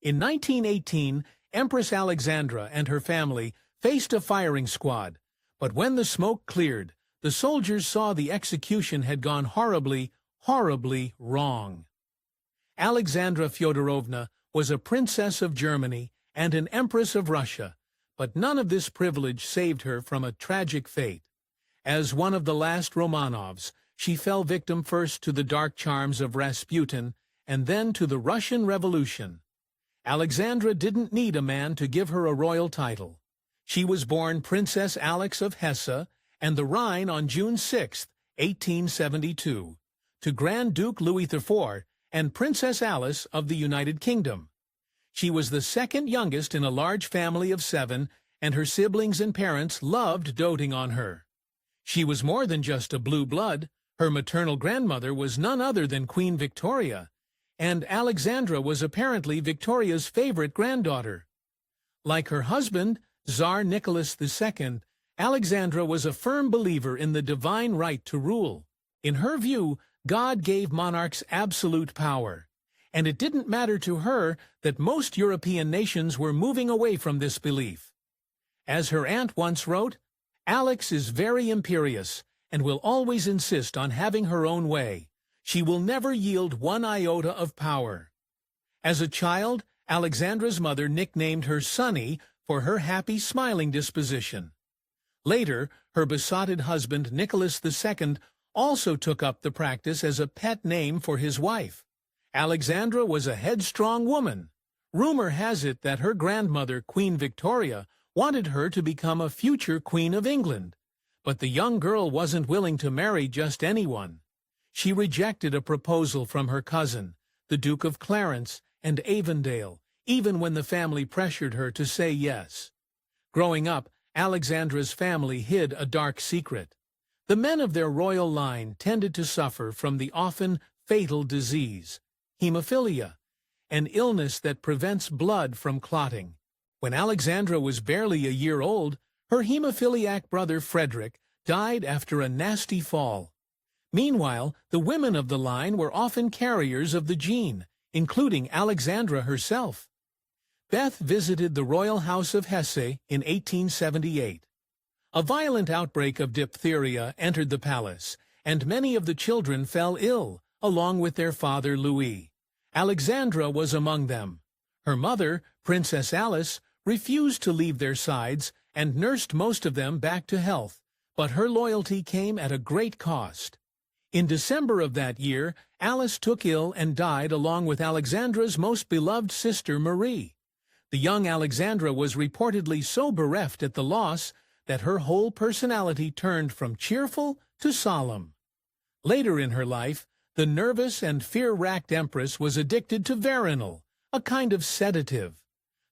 In 1918, Empress Alexandra and her family faced a firing squad, but when the smoke cleared, the soldiers saw the execution had gone horribly, horribly wrong. Alexandra Fyodorovna was a princess of Germany and an empress of Russia, but none of this privilege saved her from a tragic fate. As one of the last Romanovs, she fell victim first to the dark charms of Rasputin and then to the Russian Revolution. Alexandra didn't need a man to give her a royal title. She was born Princess Alex of Hesse and the Rhine on June 6, 1872, to Grand Duke Louis IV and Princess Alice of the United Kingdom. She was the second youngest in a large family of 7, and her siblings and parents loved doting on her. She was more than just a blue blood. Her maternal grandmother was none other than Queen Victoria, and Alexandra was apparently Victoria's favorite granddaughter. Like her husband, Tsar Nicholas II, Alexandra was a firm believer in the divine right to rule. In her view, God gave monarchs absolute power, and it didn't matter to her that most European nations were moving away from this belief. As her aunt once wrote, "Alex is very imperious and will always insist on having her own way. She will never yield one iota of power." As a child, Alexandra's mother nicknamed her Sunny for her happy, smiling disposition. Later, her besotted husband, Nicholas II, also took up the practice as a pet name for his wife. Alexandra was a headstrong woman. Rumor has it that her grandmother, Queen Victoria, wanted her to become a future Queen of England. But the young girl wasn't willing to marry just anyone. She rejected a proposal from her cousin, the Duke of Clarence and Avondale, even when the family pressured her to say yes. Growing up, Alexandra's family hid a dark secret. The men of their royal line tended to suffer from the often fatal disease, hemophilia, an illness that prevents blood from clotting. When Alexandra was barely a year old, her hemophiliac brother Frederick died after a nasty fall. Meanwhile, the women of the line were often carriers of the gene, including Alexandra herself. Beth visited the royal house of Hesse in 1878. A violent outbreak of diphtheria entered the palace, and many of the children fell ill, along with their father Louis. Alexandra was among them. Her mother, Princess Alice, refused to leave their sides and nursed most of them back to health, but her loyalty came at a great cost. In December of that year, Alice took ill and died along with Alexandra's most beloved sister Marie. The young Alexandra was reportedly so bereft at the loss that her whole personality turned from cheerful to solemn. Later in her life, the nervous and fear-racked Empress was addicted to veronal, a kind of sedative.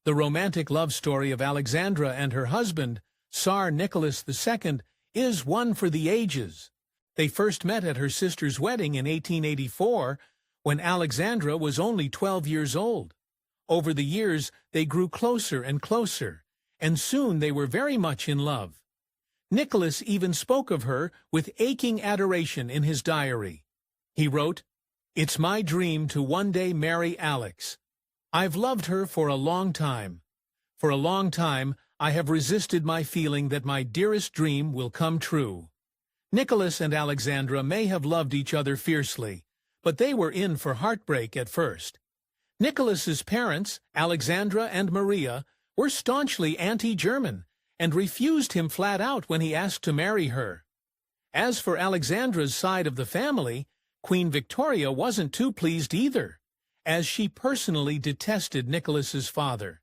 The romantic love story of Alexandra and her husband, Tsar Nicholas II, is one for the ages. They first met at her sister's wedding in 1884, when Alexandra was only 12 years old. Over the years, they grew closer and closer, and soon they were very much in love. Nicholas even spoke of her with aching adoration in his diary. He wrote, "It's my dream to one day marry Alex. I've loved her for a long time. For a long time, I have resisted my feeling that my dearest dream will come true." Nicholas and Alexandra may have loved each other fiercely, but they were in for heartbreak at first. Nicholas's parents, Alexandra and Maria, were staunchly anti-German and refused him flat out when he asked to marry her. As for Alexandra's side of the family, Queen Victoria wasn't too pleased either, as she personally detested Nicholas's father.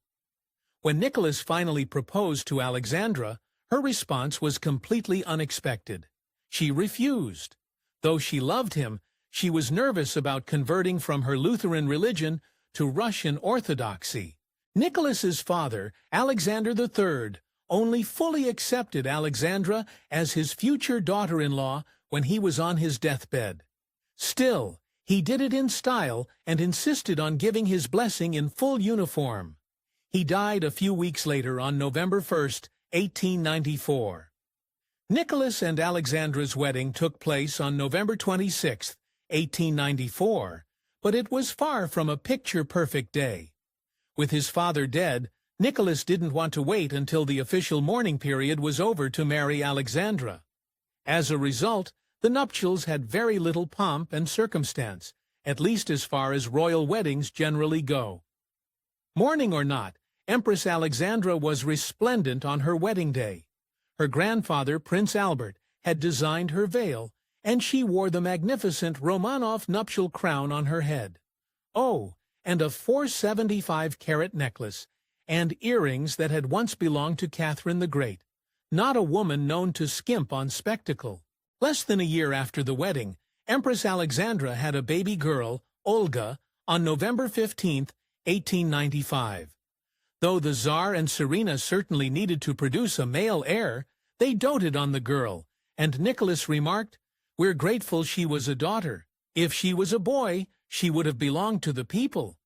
When Nicholas finally proposed to Alexandra, her response was completely unexpected. She refused. Though she loved him, she was nervous about converting from her Lutheran religion to Russian Orthodoxy. Nicholas's father, Alexander III, only fully accepted Alexandra as his future daughter-in-law when he was on his deathbed. Still, he did it in style and insisted on giving his blessing in full uniform. He died a few weeks later on November 1, 1894. Nicholas and Alexandra's wedding took place on November 26, 1894, but it was far from a picture-perfect day. With his father dead, Nicholas didn't want to wait until the official mourning period was over to marry Alexandra. As a result, the nuptials had very little pomp and circumstance, at least as far as royal weddings generally go. Mourning or not, Empress Alexandra was resplendent on her wedding day. Her grandfather, Prince Albert, had designed her veil, and she wore the magnificent Romanov nuptial crown on her head. Oh, and a 475-carat necklace, and earrings that had once belonged to Catherine the Great, not a woman known to skimp on spectacle. Less than a year after the wedding, Empress Alexandra had a baby girl, Olga, on November 15, 1895. Though the Tsar and Tsarina certainly needed to produce a male heir, they doted on the girl, and Nicholas remarked, "We're grateful she was a daughter. If she was a boy, she would have belonged to the people.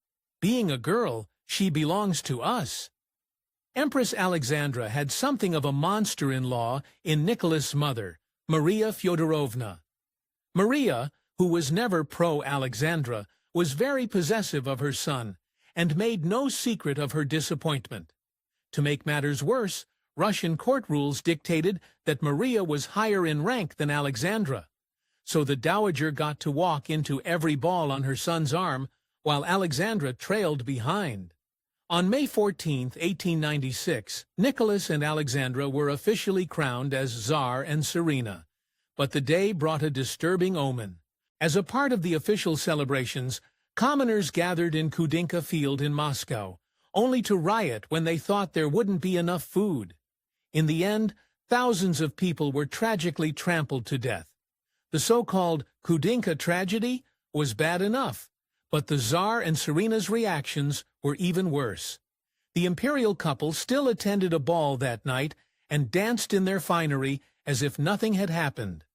Being a girl, she belongs to us." Empress Alexandra had something of a monster-in-law in Nicholas' mother, Maria Fyodorovna. Maria, who was never pro-Alexandra, was very possessive of her son, and made no secret of her disappointment. To make matters worse, Russian court rules dictated that Maria was higher in rank than Alexandra, so the dowager got to walk into every ball on her son's arm, while Alexandra trailed behind. On May 14, 1896, Nicholas and Alexandra were officially crowned as Tsar and Tsarina, but the day brought a disturbing omen. As a part of the official celebrations, commoners gathered in Kudinka Field in Moscow, only to riot when they thought there wouldn't be enough food. In the end, thousands of people were tragically trampled to death. The so-called Kudinka tragedy was bad enough, but the Tsar and Tsarina's reactions were even worse. The imperial couple still attended a ball that night and danced in their finery as if nothing had happened.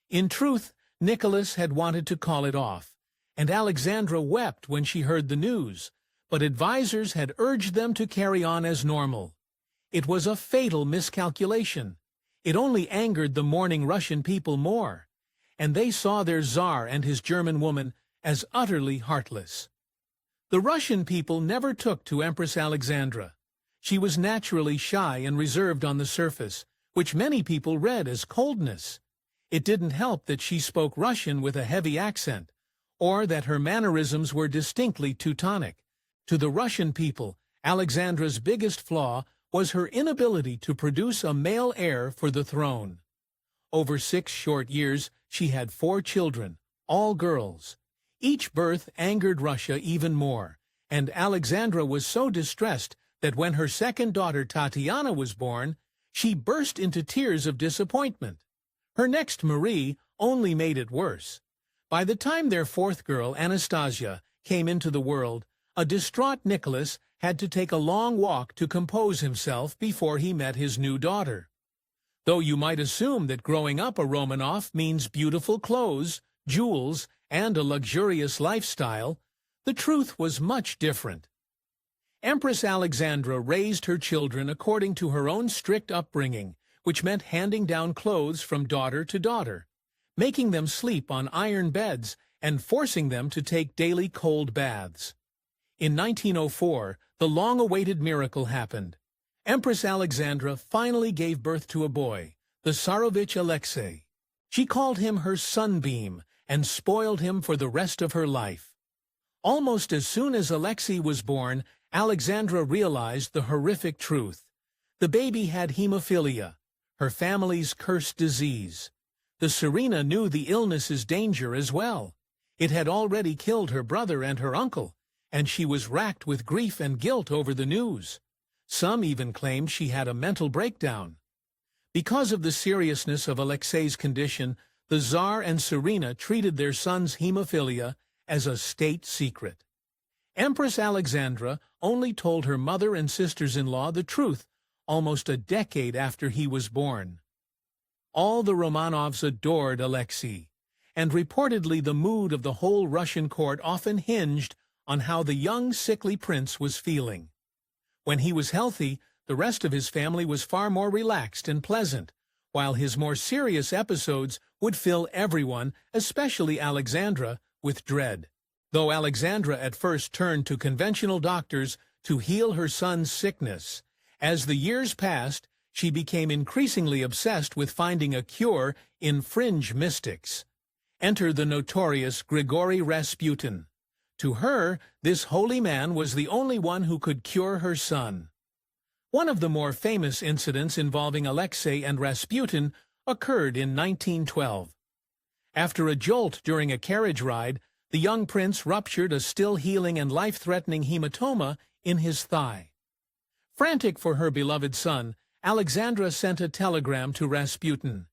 In truth, Nicholas had wanted to call it off, and Alexandra wept when she heard the news, but advisers had urged them to carry on as normal. It was a fatal miscalculation. It only angered the mourning Russian people more, and they saw their Tsar and his German woman as utterly heartless. The Russian people never took to Empress Alexandra. She was naturally shy and reserved on the surface, which many people read as coldness. It didn't help that she spoke Russian with a heavy accent, or that her mannerisms were distinctly Teutonic. To the Russian people, Alexandra's biggest flaw was her inability to produce a male heir for the throne. Over 6 short years, she had 4 children, all girls. Each birth angered Russia even more, and Alexandra was so distressed that when her second daughter Tatiana was born, she burst into tears of disappointment. Her next, Marie, only made it worse. By the time their 4th girl, Anastasia, came into the world, a distraught Nicholas had to take a long walk to compose himself before he met his new daughter. Though you might assume that growing up a Romanov means beautiful clothes, jewels, and a luxurious lifestyle, the truth was much different. Empress Alexandra raised her children according to her own strict upbringing, which meant handing down clothes from daughter to daughter, making them sleep on iron beds, and forcing them to take daily cold baths. In 1904, the long-awaited miracle happened. Empress Alexandra finally gave birth to a boy, the Tsarevich Alexei. She called him her sunbeam and spoiled him for the rest of her life. Almost as soon as Alexei was born, Alexandra realized the horrific truth. The baby had hemophilia, her family's cursed disease. The Tsarina knew the illness's danger as well. It had already killed her brother and her uncle, and she was racked with grief and guilt over the news. Some even claimed she had a mental breakdown. Because of the seriousness of Alexei's condition, the Tsar and Tsarina treated their son's hemophilia as a state secret. Empress Alexandra only told her mother and sisters-in-law the truth almost a decade after he was born. All the Romanovs adored Alexei, and reportedly the mood of the whole Russian court often hinged on how the young, sickly prince was feeling. When he was healthy, the rest of his family was far more relaxed and pleasant, while his more serious episodes would fill everyone, especially Alexandra, with dread. Though Alexandra at first turned to conventional doctors to heal her son's sickness. As the years passed, she became increasingly obsessed with finding a cure in fringe mystics. Enter the notorious Grigory Rasputin. To her, this holy man was the only one who could cure her son. One of the more famous incidents involving Alexei and Rasputin occurred in 1912. After a jolt during a carriage ride, the young prince ruptured a still healing and life-threatening hematoma in his thigh. Frantic for her beloved son, Alexandra sent a telegram to Rasputin.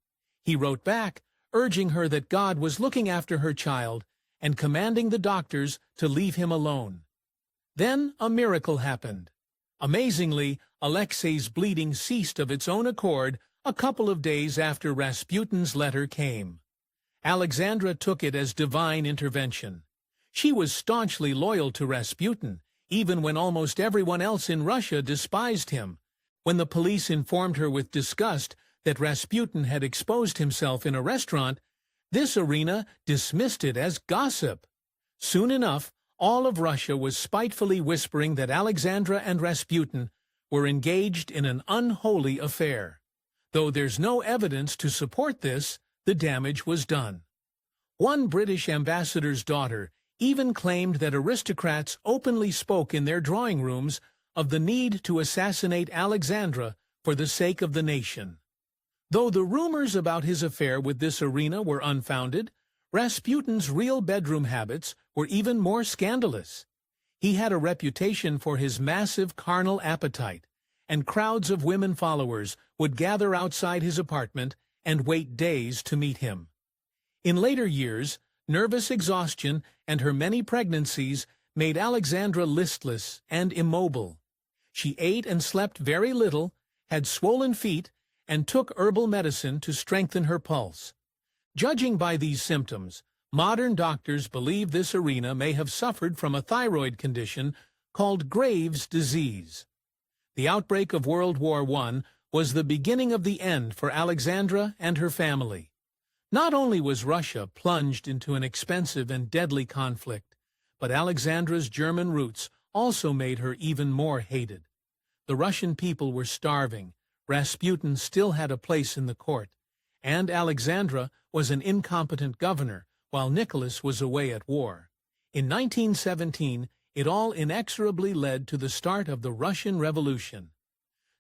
He wrote back, urging her that God was looking after her child and commanding the doctors to leave him alone. Then a miracle happened. Amazingly, Alexei's bleeding ceased of its own accord a couple of days after Rasputin's letter came. Alexandra took it as divine intervention. She was staunchly loyal to Rasputin, even when almost everyone else in Russia despised him. When the police informed her with disgust that Rasputin had exposed himself in a restaurant, this arena dismissed it as gossip. Soon enough, all of Russia was spitefully whispering that Alexandra and Rasputin were engaged in an unholy affair. Though there's no evidence to support this, the damage was done. One British ambassador's daughter even claimed that aristocrats openly spoke in their drawing rooms of the need to assassinate Alexandra for the sake of the nation. Though the rumors about his affair with this arena were unfounded, Rasputin's real bedroom habits were even more scandalous. He had a reputation for his massive carnal appetite, and crowds of women followers would gather outside his apartment and wait days to meet him. In later years, nervous exhaustion and her many pregnancies made Alexandra listless and immobile. She ate and slept very little, had swollen feet, and took herbal medicine to strengthen her pulse. Judging by these symptoms, modern doctors believe this arena may have suffered from a thyroid condition called Graves' disease. The outbreak of World War I was the beginning of the end for Alexandra and her family. Not only was Russia plunged into an expensive and deadly conflict, but Alexandra's German roots also made her even more hated. The Russian people were starving, Rasputin still had a place in the court, and Alexandra was an incompetent governor while Nicholas was away at war. In 1917, it all inexorably led to the start of the Russian Revolution.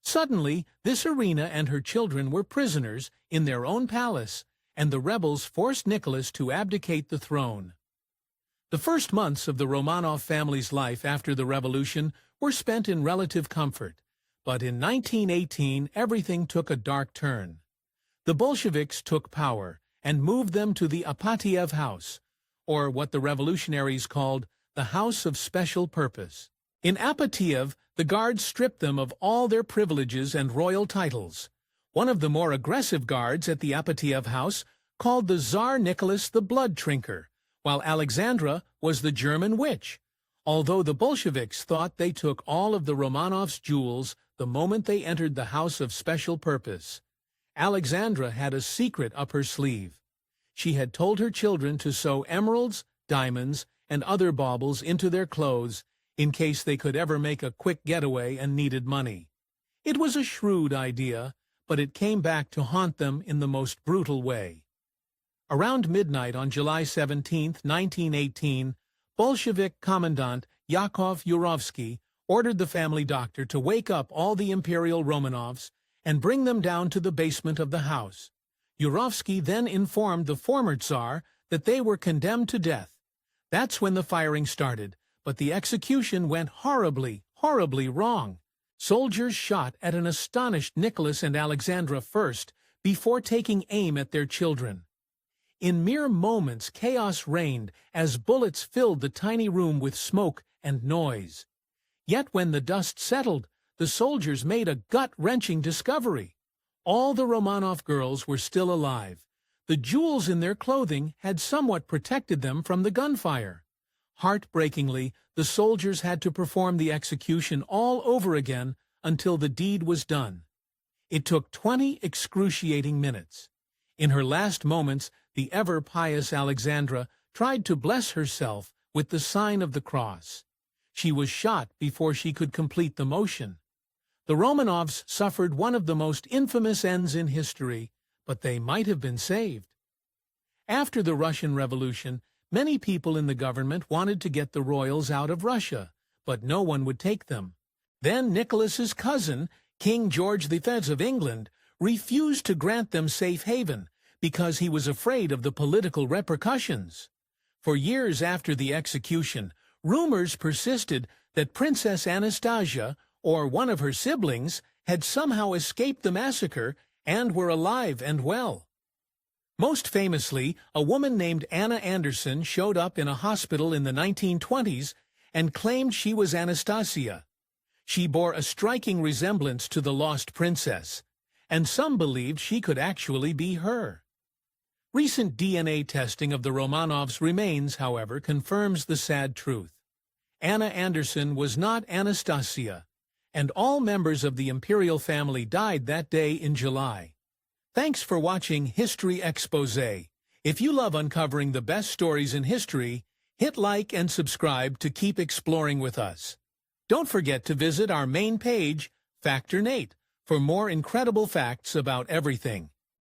Suddenly, this arena and her children were prisoners in their own palace, and the rebels forced Nicholas to abdicate the throne. The first months of the Romanov family's life after the revolution were spent in relative comfort, but in 1918 everything took a dark turn. The Bolsheviks took power and moved them to the Apatiev House, or what the revolutionaries called the House of Special Purpose. In Apatiev, the guards stripped them of all their privileges and royal titles. One of the more aggressive guards at the Apatiev House called the Tsar Nicholas the Blood Drinker, while Alexandra was the German witch. Although the Bolsheviks thought they took all of the Romanovs' jewels the moment they entered the House of Special Purpose, Alexandra had a secret up her sleeve. She had told her children to sew emeralds, diamonds, and other baubles into their clothes in case they could ever make a quick getaway and needed money. It was a shrewd idea, but it came back to haunt them in the most brutal way. Around midnight on July 17, 1918, Bolshevik Commandant Yakov Yurovsky ordered the family doctor to wake up all the Imperial Romanovs and bring them down to the basement of the house. Yurovsky then informed the former Tsar that they were condemned to death. That's when the firing started, but the execution went horribly, horribly wrong. Soldiers shot at an astonished Nicholas and Alexandra first, before taking aim at their children. In mere moments, chaos reigned as bullets filled the tiny room with smoke and noise. Yet when the dust settled, the soldiers made a gut-wrenching discovery. All the Romanov girls were still alive. The jewels in their clothing had somewhat protected them from the gunfire. Heartbreakingly, the soldiers had to perform the execution all over again until the deed was done. It took 20 excruciating minutes. In her last moments, the ever-pious Alexandra tried to bless herself with the sign of the cross. She was shot before she could complete the motion. The Romanovs suffered one of the most infamous ends in history, but they might have been saved. After the Russian Revolution, many people in the government wanted to get the royals out of Russia, but no one would take them. Then Nicholas's cousin, King George V of England, refused to grant them safe haven because he was afraid of the political repercussions. For years after the execution, rumors persisted that Princess Anastasia, or one of her siblings, had somehow escaped the massacre and were alive and well. Most famously, a woman named Anna Anderson showed up in a hospital in the 1920s and claimed she was Anastasia. She bore a striking resemblance to the lost princess, and some believed she could actually be her. Recent DNA testing of the Romanovs' remains, however, confirms the sad truth. Anna Anderson was not Anastasia, and all members of the imperial family died that day in July. Thanks for watching History Exposé. If you love uncovering the best stories in history, hit like and subscribe to keep exploring with us. Don't forget to visit our main page, Factor Nate, for more incredible facts about everything.